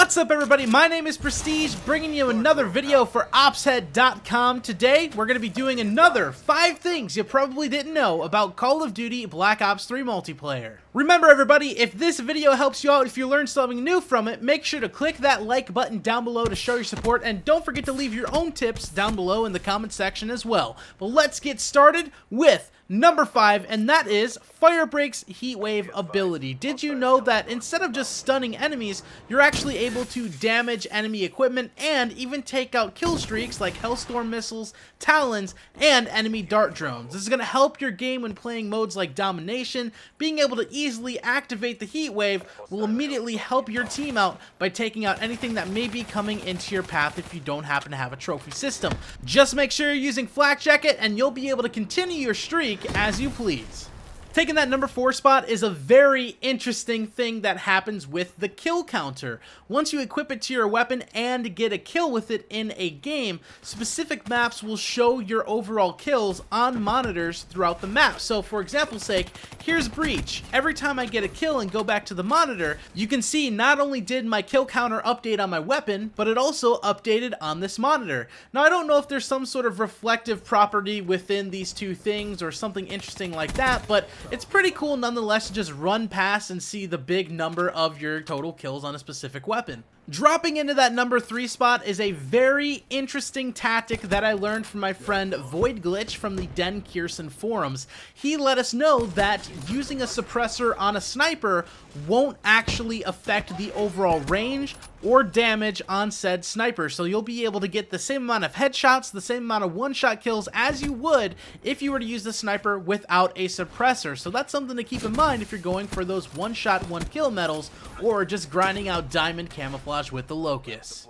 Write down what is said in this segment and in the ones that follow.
What's up, everybody? My name is Prestige, bringing you another video for OpsHead.com. Today, we're going to be doing another 5 things you probably didn't know about Call of Duty Black Ops 3 multiplayer. Remember, everybody, if this video helps you out, if you learned something new from it, make sure to click that like button down below to show your support, and don't forget to leave your own tips down below in the comment section as well. But let's get started with number 5, and that is Firebreak's Heatwave ability. Did you know that instead of just stunning enemies, you're actually able to damage enemy equipment and even take out kill streaks like Hellstorm missiles, Talons, and enemy dart drones? This is going to help your game when playing modes like Domination. Being able to easily activate the Heatwave will immediately help your team out by taking out anything that may be coming into your path if you don't happen to have a trophy system. Just make sure you're using Flak Jacket and you'll be able to continue your streak as you please. Taking that number 4 spot is a very interesting thing that happens with the kill counter. Once you equip it to your weapon and get a kill with it in a game, specific maps will show your overall kills on monitors throughout the map. So for example's sake, here's Breach. Every time I get a kill and go back to the monitor, you can see not only did my kill counter update on my weapon, but it also updated on this monitor. Now I don't know if there's some sort of reflective property within these two things or something interesting like that, but it's pretty cool nonetheless to just run past and see the big number of your total kills on a specific weapon. Dropping into that number 3 spot is a very interesting tactic that I learned from my friend Void Glitch from the Den Kearson forums. He let us know that using a suppressor on a sniper won't actually affect the overall range or damage on said sniper. So you'll be able to get the same amount of headshots, the same amount of one-shot kills as you would if you were to use the sniper without a suppressor. So that's something to keep in mind if you're going for those one-shot, one-kill medals or just grinding out diamond camouflage with the Locust.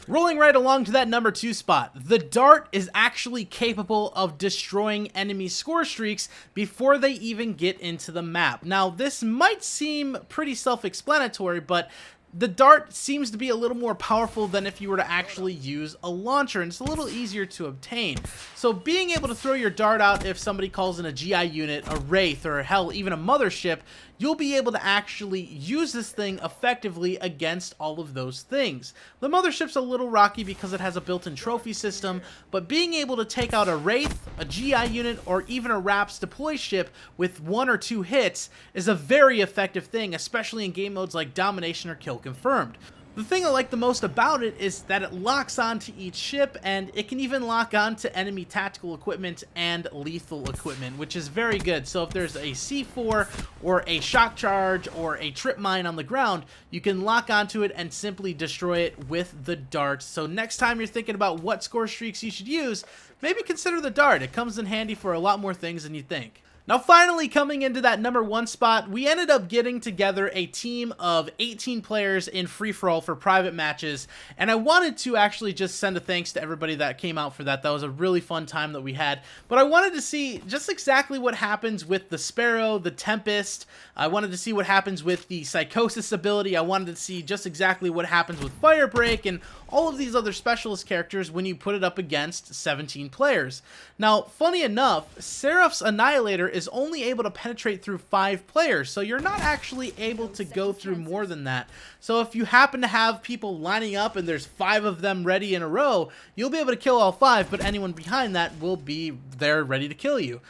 Rolling right along to that number 2 spot, the dart is actually capable of destroying enemy score streaks before they even get into the map. Now, this might seem pretty self-explanatory, but the dart seems to be a little more powerful than if you were to actually use a launcher, and it's a little easier to obtain. So being able to throw your dart out if somebody calls in a GI unit, a Wraith, or hell, even a mothership, you'll be able to actually use this thing effectively against all of those things. The mothership's a little rocky because it has a built-in trophy system, but being able to take out a Wraith, a GI unit, or even a RAPS deploy ship with 1 or 2 hits is a very effective thing, especially in game modes like Domination or Kill Confirmed. The thing I like the most about it is that it locks onto each ship, and it can even lock onto enemy tactical equipment and lethal equipment, which is very good. So if there's a C4 or a shock charge or a trip mine on the ground, you can lock onto it and simply destroy it with the dart. So next time you're thinking about what score streaks you should use, maybe consider the dart. It comes in handy for a lot more things than you think. Now finally, coming into that number 1 spot, we ended up getting together a team of 18 players in Freeforall for private matches, and I wanted to actually just send a thanks to everybody that came out for that. That was a really fun time that we had, but I wanted to see just exactly what happens with the Sparrow, the Tempest. I wanted to see what happens with the Psychosis ability. I wanted to see just exactly what happens with Firebreak and all of these other specialist characters when you put it up against 17 players. Now, funny enough, Seraph's Annihilator is only able to penetrate through 5 players, so you're not actually able to go through more than that. So if you happen to have people lining up and there's 5 of them ready in a row, you'll be able to kill all 5, but anyone behind that will be there ready to kill you.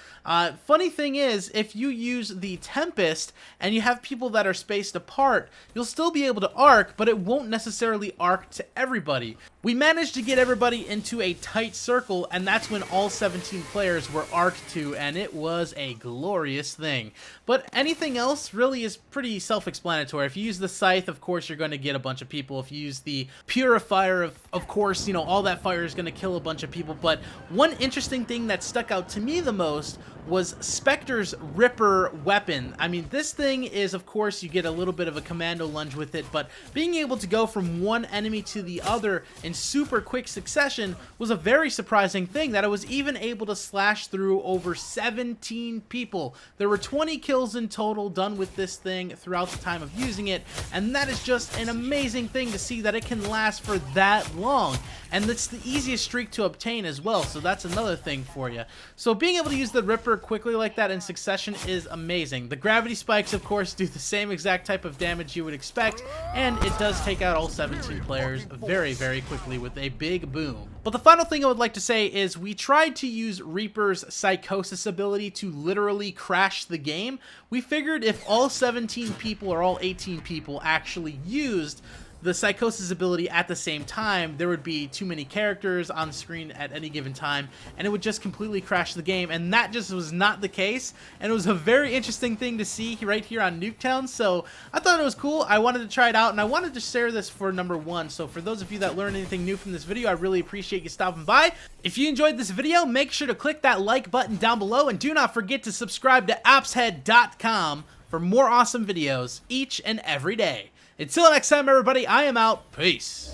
Funny thing is, if you use the Tempest and you have people that are spaced apart, you'll still be able to arc, but it won't necessarily arc to everybody. We managed to get everybody into a tight circle, and that's when all 17 players were arced to, and it was a glorious thing. But anything else really is pretty self-explanatory. If you use the Scythe, of course, you're going to get a bunch of people. If you use the Purifier, of course, you know, all that fire is going to kill a bunch of people. But one interesting thing that stuck out to me the most was Spectre's Ripper weapon. I mean, this thing is, of course, you get a little bit of a commando lunge with it, but being able to go from one enemy to the other in super quick succession was a very surprising thing, that it was even able to slash through over 17 people. There were 20 kills in total done with this thing throughout the time of using it, and that is just an amazing thing to see that it can last for that long. And it's the easiest streak to obtain as well, so that's another thing for you. So being able to use the Ripper Reaper quickly like that in succession is amazing. The gravity spikes, of course, do the same exact type of damage you would expect, and it does take out all 17 players very, very quickly with a big boom. But the final thing I would like to say is we tried to use Reaper's Psychosis ability to literally crash the game. We figured if all 17 people or all 18 people actually used the Psychosis ability at the same time, there would be too many characters on screen at any given time, and it would just completely crash the game, and that just was not the case, and it was a very interesting thing to see right here on Nuketown, so I thought it was cool. I wanted to try it out, and I wanted to share this for number 1, so for those of you that learned anything new from this video, I really appreciate you stopping by. If you enjoyed this video, make sure to click that like button down below, and do not forget to subscribe to OpsHead.com for more awesome videos each and every day. Until next time, everybody, I am out. Peace.